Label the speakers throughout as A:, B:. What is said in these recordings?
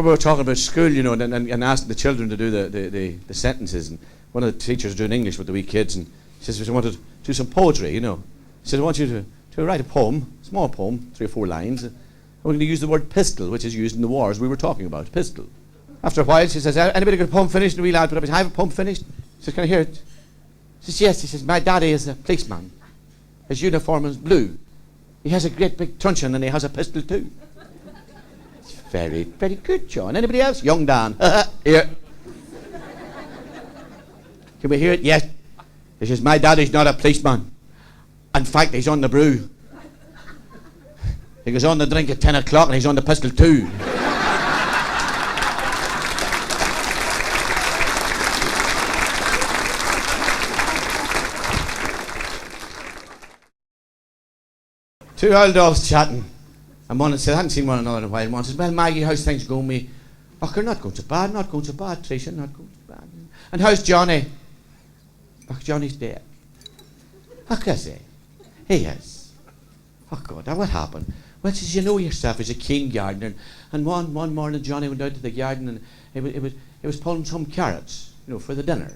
A: we were talking about school, you know, and asking the children to do the sentences. And one of the teachers was doing English with the wee kids, and he says, I want to do some poetry, you know. He said, I want you to write a poem, small poem, 3 or 4 lines. And we're going to use the word pistol, which is used in the wars we were talking about, pistol. After a while, she says, anybody got a poem finished? And the wee lad put up his hand, I have a poem finished. He says, can I hear it? He says, yes. He says, my daddy is a policeman. His uniform is blue. He has a great big truncheon and he has a pistol too. It's very, very good, John. Anybody else? Young Dan. Here. Can we hear it? Yes. He says, my daddy's not a policeman. In fact, he's on the brew. He goes on the drink at 10 o'clock and he's on the pistol too. Two old dogs chatting. And one said, I hadn't seen one another in a while. And one says, well, Maggie, how's things going with me? Oh, they're not going so bad, Tricia, not going so bad. And how's Johnny? Oh, Johnny's dead. Oh, is he? He is. Oh, God, now what happened? Well, says, you know yourself, he's a keen gardener. And one morning, Johnny went out to the garden and he was pulling some carrots, you know, for the dinner.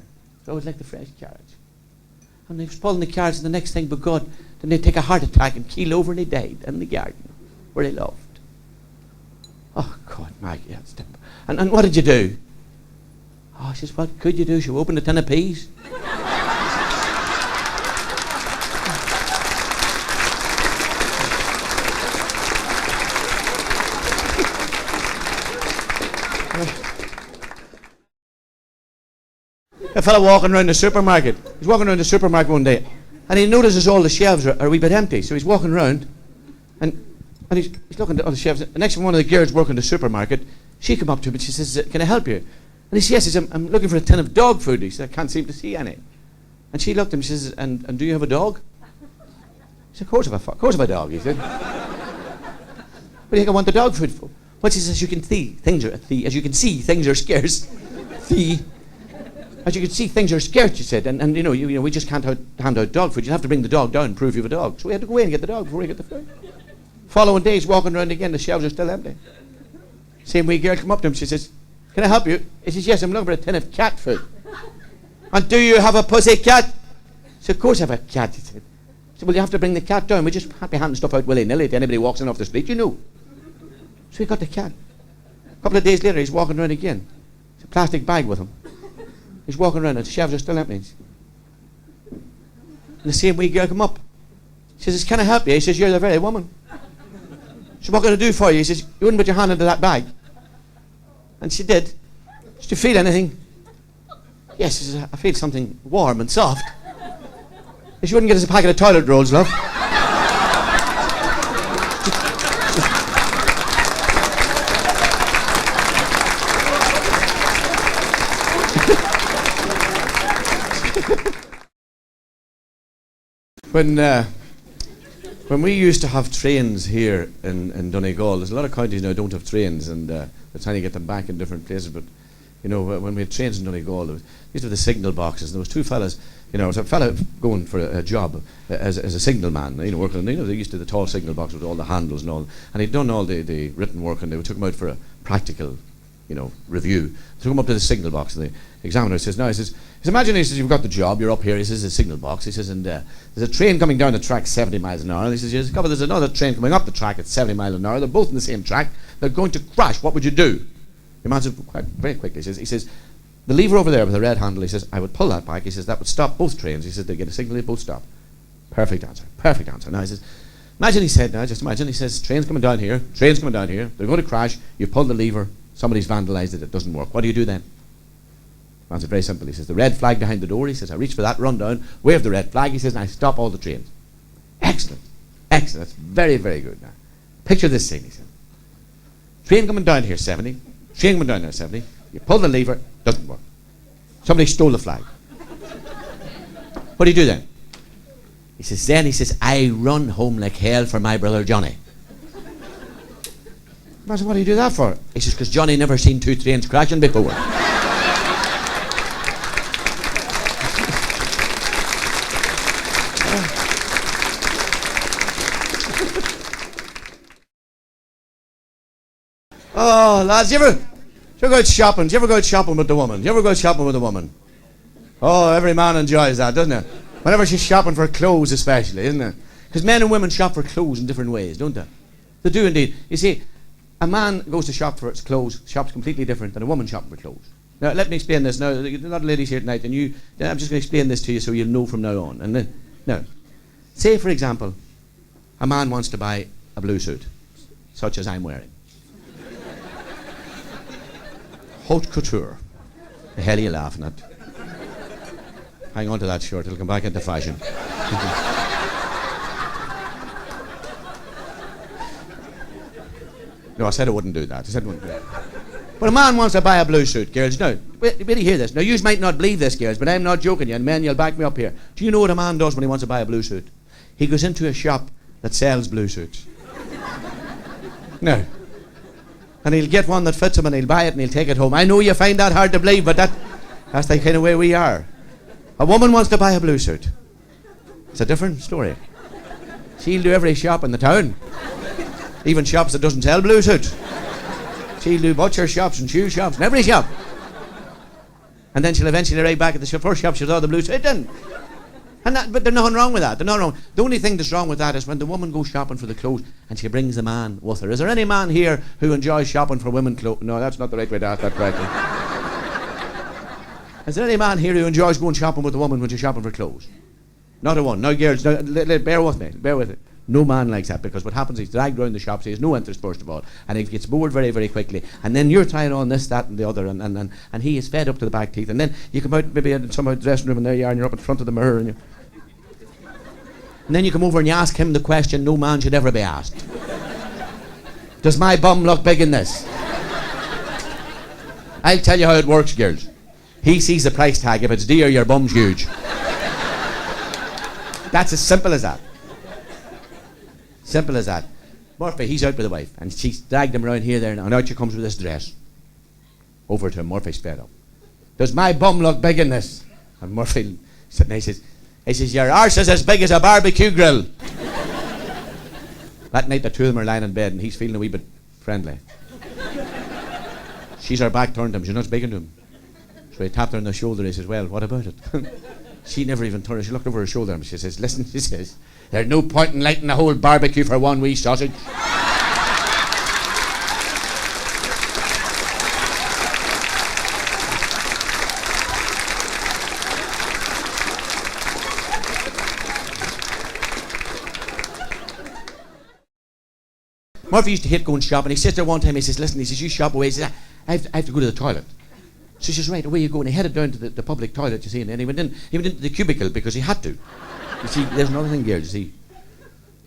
A: So I always like the fresh carrots. And he was pulling the carrots, and the next thing but God, then they take a heart attack and keel over and he died in the garden where he loved. Oh, God, Maggie, that's terrible. And what did you do? Oh, she says, what could you do? She opened a tin of peas. A fellow walking around the supermarket. He's walking around the supermarket one day, and he notices all the shelves are a wee bit empty. So he's walking around, and he's looking at all the shelves. The next one of the girls working the supermarket, she came up to him and she says, can I help you? And he says, yes. He says, I'm looking for a tin of dog food. He said, I can't seem to see any. And she looked at him and she says, and do you have a dog? He said, of course I have a dog, he said. What do you think I want the dog food for? Well, she says, as you can see, things are scarce. As you can see, things are scarce, she said, and you know, we just can't hand out dog food. You have to bring the dog down and prove you have a dog. So we had to go in and get the dog before we get the food. Following day, he's walking around again, the shelves are still empty. Same wee girl come up to him, she says, can I help you? He says, yes, I'm looking for a tin of cat food. And do you have a pussy cat? He said, of course I have a cat, he said. He said, well, you have to bring the cat down. We just can't be handing stuff out willy-nilly to anybody who walks in off the street, you know. So he got the cat. A couple of days later, he's walking around again. There's a plastic bag with him. He's walking around and the shelves are still empty. And the same wee girl come up. She says, can I help you? He says, you're the very woman. So what can I do for you? He says, you wouldn't put your hand into that bag. And she did. Did you feel anything? Yes, he says, I feel something warm and soft. She wouldn't get us a packet of toilet rolls, love. When we used to have trains here in Donegal, there's a lot of counties now don't have trains, and they're trying to get them back in different places. But you know, when we had trains in Donegal, there was, these were the signal boxes. And there was two fellas, you know, there was a fella going for a job as a signal man, you know, working. You know, they used to the tall signal box with all the handles and all, and he'd done all the written work, and they took him out for a practical, you know, review. Took him up to the signal box, and the examiner says, "Now," he says, imagine," he says, "you've got the job, you're up here," he says, "the signal box," he says, "and there's a train coming down the track 70 miles an hour," and he says, "yes, there's another train coming up the track at 70 miles an hour, they're both in the same track, they're going to crash, what would you do?" The man says, very quickly, he says, "The lever over there with the red handle," he says, "I would pull that back," he says, "that would stop both trains," he says, "they get a signal, they both stop." Perfect answer. Now he says, imagine, he said, he says, train's coming down here, they're going to crash, you pull the lever, somebody's vandalised it, it doesn't work, what do you do then? The answer very simple. He says, the red flag behind the door, he says, I reach for that, run down, wave the red flag, he says, and I stop all the trains. Excellent, that's very, very good. Now, picture this scene, he said. Train coming down here 70, train coming down there 70, you pull the lever, doesn't work. Somebody stole the flag. What do you do then? He says, I run home like hell for my brother Johnny. I said, what do you do that for? He says, because Johnny never seen two trains crashing before. Oh, lads, you ever Do you ever go out shopping? Do you ever go out shopping with the woman? Do you ever go out shopping with a woman? Oh, every man enjoys that, doesn't it? Whenever she's shopping for clothes especially, isn't it? Because men and women shop for clothes in different ways, don't they? They do indeed. You see, a man goes to shop for his clothes, shops completely different than a woman shopping for clothes. Now, let me explain this. Now, there are a lot of ladies here tonight, and I'm just going to explain this to you so you'll know from now on. And then, now, say, for example, a man wants to buy a blue suit, such as I'm wearing. Haute couture. The hell are you laughing at? Hang on to that shirt, it'll come back into fashion. No, I said I wouldn't do that. I said I wouldn't do that. But a man wants to buy a blue suit, girls. Now, really hear this. Now, you might not believe this, girls, but I'm not joking you, and men, you'll back me up here. Do you know what a man does when he wants to buy a blue suit? He goes into a shop that sells blue suits. No. And he'll get one that fits him and he'll buy it and he'll take it home. I know you find that hard to believe, but that's the kind of way we are. A woman wants to buy a blue suit. It's a different story. She'll do every shop in the town. Even shops that doesn't sell blue suits. She'll do butcher shops and shoe shops and every shop. And then she'll eventually arrive back at the first shop she saw the blue suit in. But there's nothing wrong with that. There's nothing wrong. The only thing that's wrong with that is when the woman goes shopping for the clothes and she brings the man with her. Is there any man here who enjoys shopping for women clothes? No, that's not the right way to ask that correctly. Is there any man here who enjoys going shopping with a woman when she's shopping for clothes? Not a one. Now, girls, bear with me. Bear with me. No man likes that, because what happens is he's dragged around the shops, he has no interest first of all, and he gets bored very, very quickly, and then you're trying on this, that and the other, and he is fed up to the back teeth, and then you come out maybe in some dressing room and there you are and you're up in front of the mirror and then you come over and you ask him the question no man should ever be asked. Does my bum look big in this? I'll tell you how it works, girls. He sees the price tag. If it's dear, your bum's huge. That's as simple as that. Simple as that. Murphy, he's out with the wife, and she's dragged him around here, there, and out she comes with this dress. Over to him, Murphy's fed up. Does my bum look big in this? And Murphy sitting there, he says, your arse is as big as a barbecue grill. That night the two of them are lying in bed, and he's feeling a wee bit friendly. She's her back turned to him, she's not speaking to him. So he tapped her on the shoulder, he says, well, what about it? She never even turned her, she looked over her shoulder and she says, listen, she says, there's no point in lighting the whole barbecue for one wee sausage. Murphy used to hate going shopping. He sits there one time, he says, listen, he says, you shop away. He says, I have to go to the toilet. So she says, right, away you go. And he headed down to the public toilet, you see, and then he went into the cubicle because he had to. You see, there's another thing, girls, you see.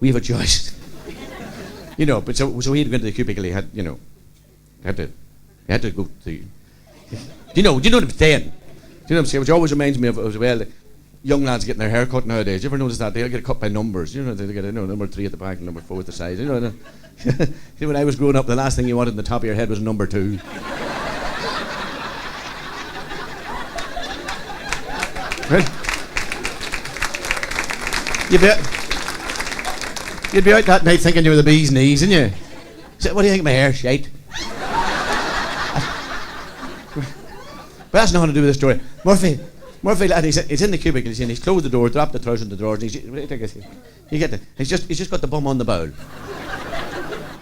A: We have a choice. You know, but so he had to go into the cubicle, he had, you know, he had to go to, do you know what I'm saying? Do you know what I'm saying? Which always reminds me of, well, young lads getting their hair cut nowadays. You ever notice that? They'll get cut by numbers. You know, they get number 3 at the back and number 4 at the side. You know, see, when I was growing up, the last thing you wanted in the top of your head was number 2. Right? You'd be out that night thinking you were the bee's knees, didn't you? So, what do you think of my hair? Shite. But that's nothing to do with the story. Murphy, lad, he's in the cubicle, he's closed the door, dropped the trousers in the drawers, and he's just got the bum on the bowl.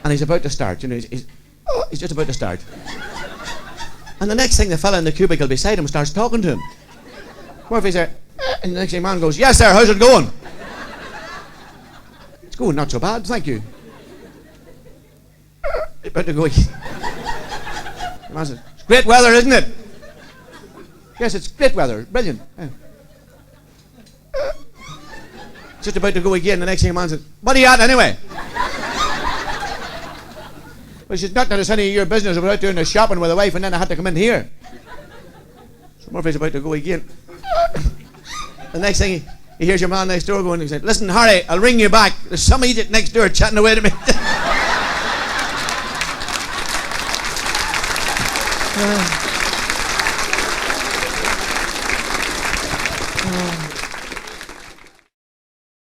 A: And he's about to start, you know, he's just about to start. And the next thing, the fella in the cubicle beside him starts talking to him. Murphy's there, and the next thing, man goes, yes sir, how's it going? It's going not so bad, thank you. About to go. Man says, it's great weather, isn't it? Yes, it's great weather, brilliant. Just about to go again, the next thing, man says, what are you at anyway? Well, she's not that it's any of your business. I was out doing the shopping with a wife and then I had to come in here. So Murphy's about to go again. The next thing he hears your man next door going, he said, listen, Harry, I'll ring you back. There's some idiot next door chatting away to me.